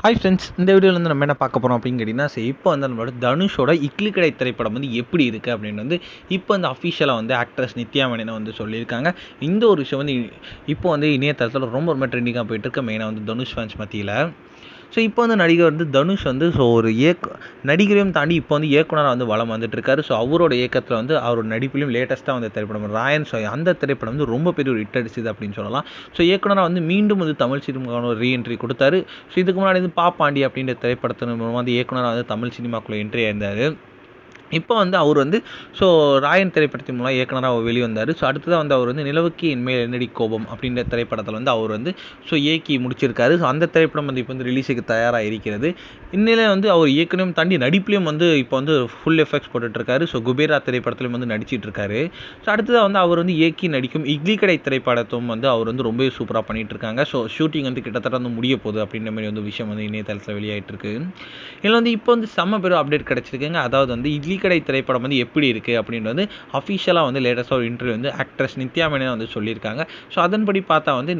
Hi friends, இந்த வீடியோவில் வந்து நம்ம என்ன பார்க்க போகிறோம் அப்படின்னு கேட்டிங்கன்னா, இப்போ வந்து நம்மளோட தனுஷோட இட்லி கடை திரைப்படம் வந்து எப்படி இருக்குது அப்படின்னு வந்து இப்போ வந்து அஃபிஷியலாக வந்து ஆக்ட்ரஸ் நித்யா மேனன் வந்து சொல்லியிருக்காங்க. இந்த ஒரு விஷயம் வந்து இப்போ வந்து இணையதளத்தில் ரொம்ப ரொம்ப ட்ரெண்டிங்காக போயிட்டுருக்கு, மெயினாக வந்து தனுஷ் ஃபேன்ஸ் மத்தியில். ஸோ இப்போ வந்து நடிகர் வந்து தனுஷ் வந்து ஸோ ஒரு நடிகரையும் தாண்டி இப்போ வந்து இயக்குனராக வந்து வலம் வந்துட்டுருக்காரு. ஸோ அவரோட இயக்கத்தில் வந்து அவரோட நடிப்பிலையும் லேட்டஸ்ட்டாக வந்த திரைப்படம் ராயன். ஸோ அந்த திரைப்படம் வந்து ரொம்ப பெரிய ஒரு ஹிட் அடிச்சுது அப்படின்னு சொல்லலாம். ஸோ இயக்குனராக வந்து மீண்டும் வந்து தமிழ் சினிமாவான ஒரு ரீஎன்ட்ரி கொடுத்தாரு. ஸோ இதுக்கு முன்னாடி வந்து பாப்பாண்டி அப்படின்ற திரைப்படத்தின் மூலமாக வந்து இயக்குனராக வந்து தமிழ் சினிமாக்குள்ளே என்ட்ரி ஆயிருந்தார். இப்போ வந்து அவர் வந்து ஸோ ராயன் திரைப்படத்தின் மூலம் இயக்குனராக வெளிவந்தார். ஸோ அடுத்ததாக வந்து அவர் வந்து நிலவுக்கு என்மேல் என்னடி கோபம் அப்படின்ற திரைப்படத்தில் வந்து அவர் வந்து ஸோ இயக்கி முடிச்சிருக்காரு. ஸோ அந்த திரைப்படம் வந்து இப்போ வந்து ரிலீஸுக்கு தயாராக இருக்கிறது. இந்நிலையில் வந்து அவர் இயக்குனையும் தாண்டி நடிப்புலையும் வந்து இப்போ வந்து ஃபுல் எஃபெக்ட்ஸ் போட்டுட்ருக்காரு. ஸோ குபேரா திரைப்படத்துலையும் வந்து நடிச்சிட்டு இருக்காரு. ஸோ அடுத்ததாக வந்து அவர் வந்து இயக்கி நடிக்கும் இட்லி கடை திரைப்படத்தும் வந்து அவர் வந்து ரொம்பவே சூப்பராக பண்ணிட்டு இருக்காங்க. ஸோ ஷூட்டிங் வந்து கிட்டத்தட்ட வந்து முடிய போகுது அப்படின்ற மாதிரி வந்து விஷயம் வந்து இணையதளத்தில் வெளியாகிட்டு இருக்கு. இதில் வந்து இப்போ வந்து செம்ம பெரும் அப்டேட் கிடச்சிருக்குங்க. அதாவது வந்து இட்லி கடை திரைப்படம் வந்து எப்படி இருக்குது அப்படின்னு வந்து அஃபிஷியலாக வந்து லேட்டஸ்ட்டாக ஒரு இன்டர்வியூ வந்து ஆக்ட்ரஸ் நித்யா மேனன் வந்து சொல்லியிருக்காங்க. ஸோ அதன்படி பார்த்தா வந்து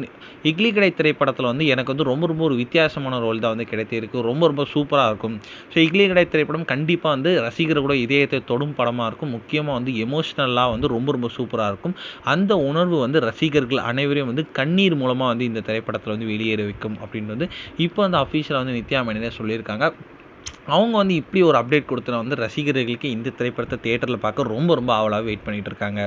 இட்லி கடை திரைப்படத்தில் வந்து எனக்கு வந்து ரொம்ப ரொம்ப ஒரு வித்தியாசமான ரோல் தான் வந்து கிடைத்திருக்கு. ரொம்ப ரொம்ப சூப்பராக இருக்கும். ஸோ இட்லி கடை திரைப்படம் கண்டிப்பாக வந்து ரசிகர்களோட இதயத்தை தொடும் படமாக இருக்கும். முக்கியமாக வந்து எமோஷ்னலாக வந்து ரொம்ப ரொம்ப சூப்பராக இருக்கும். அந்த உணர்வு வந்து ரசிகர்கள் அனைவரையும் வந்து கண்ணீர் மூலமாக வந்து இந்த திரைப்படத்தில் வந்து வெளியேற வைக்கும் அப்படின்னு வந்து இப்போ வந்து அஃபிஷியலாக வந்து நித்யா மேனனே சொல்லியிருக்காங்க. அவங்க வந்து இப்படி ஒரு அப்டேட் கொடுத்தன வந்து ரசிகர்களுக்கு இந்த திரைப்படத்தை தியேட்டரில் பார்க்க ரொம்ப ரொம்ப ஆவலாக வெயிட் பண்ணிட்டு இருக்காங்க.